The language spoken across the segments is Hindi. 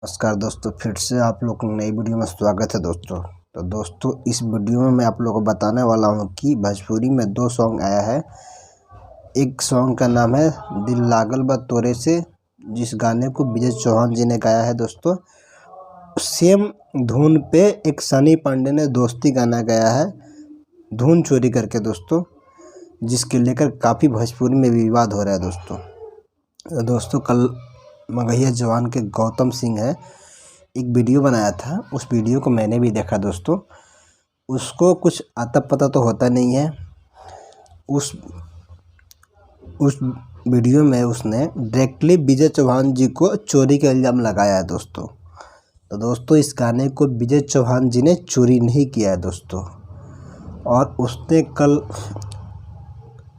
नमस्कार दोस्तों, फिर से आप लोग को नई वीडियो में स्वागत है दोस्तों। तो दोस्तों, इस वीडियो में मैं आप लोगों को बताने वाला हूं कि भोजपुरी में 2 सॉन्ग आया है। एक सॉन्ग का नाम है दिल लागल बा तोरे से, जिस गाने को विजय चौहान जी ने गाया है दोस्तों। सेम धुन पे एक सनी पांडे ने दोस्ती गाना गाया है, धुन चोरी करके दोस्तों, जिसके लेकर काफ़ी भोजपुरी में विवाद हो रहा है दोस्तों। कल मगहिया जवान के गौतम सिंह है, एक वीडियो बनाया था। उस वीडियो को मैंने भी देखा दोस्तों। उसको कुछ आता पता तो होता नहीं है। उस वीडियो में उसने डायरेक्टली विजय चौहान जी को चोरी का इल्ज़ाम लगाया है दोस्तों। तो दोस्तों, इस गाने को विजय चौहान जी ने चोरी नहीं किया है दोस्तों। और उसने कल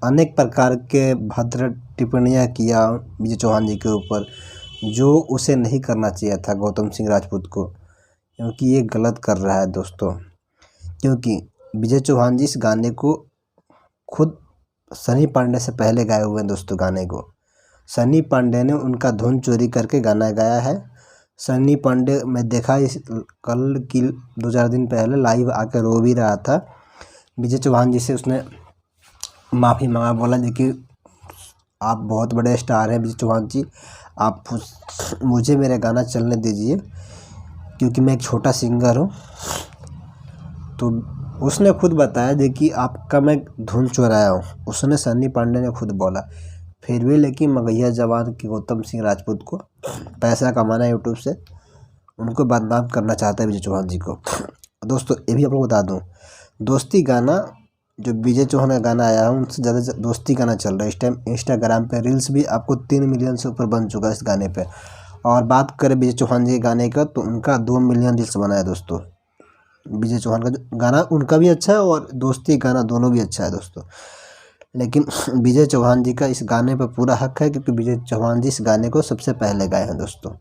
अनेक प्रकार के भद्र टिप्पणियाँ किया विजय चौहान जी के ऊपर, जो उसे नहीं करना चाहिए था गौतम सिंह राजपूत को, क्योंकि ये गलत कर रहा है दोस्तों। क्योंकि विजय चौहान जी इस गाने को खुद सनी पांडे से पहले गाए हुए हैं दोस्तों। गाने को सनी पांडे ने उनका धुन चोरी करके गाना गाया है। सनी पांडे मैं देखा कल की 2-4 दिन पहले लाइव आकर रो भी रहा था। विजय चौहान जी से उसने माफ़ी मांगा, बोला जी कि आप बहुत बड़े स्टार हैं विजय चौहान जी, आप मुझे मेरा गाना चलने दीजिए, क्योंकि मैं एक छोटा सिंगर हूँ। तो उसने खुद बताया जी कि आपका मैं धुन चुराया हूँ, उसने सनी पांडे ने खुद बोला। फिर भी लेकिन मगहिया जवान के गौतम सिंह राजपूत को पैसा कमाना है यूट्यूब से, उनको बदनाम करना चाहता है विजय चौहान जी को। दोस्तों, ये भी आप लोग बता दूँ, दोस्ती गाना जो विजय चौहान का गाना आया है, उनसे ज़्यादा दोस्ती गाना चल रहा है इस टाइम। इंस्टाग्राम पे रील्स भी आपको 3 मिलियन से ऊपर बन चुका है इस गाने पे। और बात करें विजय चौहान जी के गाने का, तो उनका 2 मिलियन रील्स बना है दोस्तों। विजय चौहान का जो गाना उनका भी अच्छा है और दोस्ती गाना दोनों भी अच्छा है दोस्तों। लेकिन विजय चौहान जी का इस गाने पर पूरा हक है, क्योंकि विजय चौहान जी इस गाने को सबसे पहले गाए हैं दोस्तों।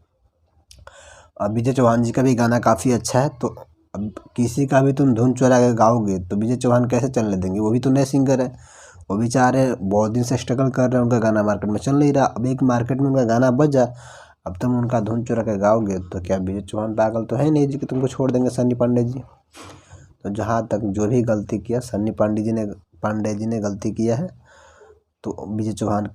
अब विजय चौहान जी का भी गाना काफ़ी अच्छा है। तो अब किसी का भी तुम धुन चुरा के गाओगे तो विजय चौहान कैसे चलने देंगे? वो भी तो नए सिंगर है, वो भी चाह रहे हैं, बहुत दिन से स्ट्रगल कर रहे हैं, उनका गाना मार्केट में चल नहीं रहा। अब एक मार्केट में उनका गाना बज जा, अब तुम उनका धुन चुरा के गाओगे तो क्या विजय चौहान पागल तो है नहीं जी कि तुमको छोड़ देंगे सन्नी पांडे जी। तो जहाँ तक जो भी गलती किया सन्नी पांडे जी ने गलती किया है, तो विजय चौहान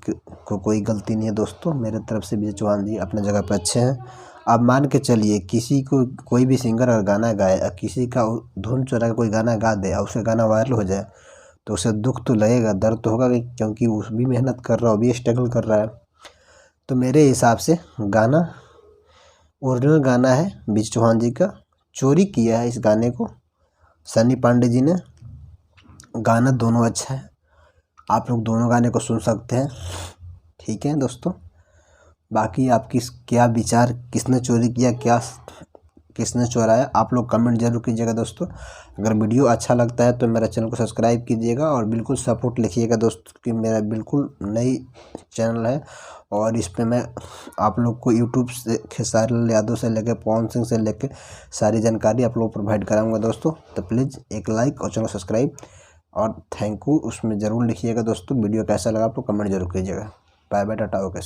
को कोई गलती नहीं है दोस्तों। मेरे तरफ से विजय चौहान जी अपने जगह पर अच्छे हैं। आप मान के चलिए, किसी को कोई भी सिंगर अगर गाना गाए और किसी का धुन चुरा के कोई गाना गा दे और उसका गाना वायरल हो जाए, तो उसे दुख तो लगेगा, दर्द तो होगा, क्योंकि वो भी मेहनत कर रहा है, वो भी स्ट्रगल कर रहा है। तो मेरे हिसाब से गाना ओरिजिनल गाना है विजय चौहान जी का, चोरी किया है इस गाने को सनी पांडे जी ने। गाना दोनों अच्छा है, आप लोग दोनों गाने को सुन सकते हैं, ठीक है दोस्तों। बाकी आपकी क्या विचार, किसने चोरी किया, क्या किसने चोराया, आप लोग कमेंट जरूर कीजिएगा दोस्तों। अगर वीडियो अच्छा लगता है तो मेरा चैनल को सब्सक्राइब कीजिएगा और बिल्कुल सपोर्ट लिखिएगा दोस्तों, कि मेरा बिल्कुल नई चैनल है और इस पर मैं आप लोग को यूट्यूब से खेसारी लाल यादव से लेकर पवन सिंह से लेकर सारी जानकारी आप लोग को प्रोवाइड कराऊँगा दोस्तों। तो प्लीज़ एक लाइक और चैनल सब्सक्राइब और थैंक यू उसमें ज़रूर लिखिएगा दोस्तों। वीडियो कैसा लगा आप लोग कमेंट जरूर कीजिएगा। Bye bye, tata, okay.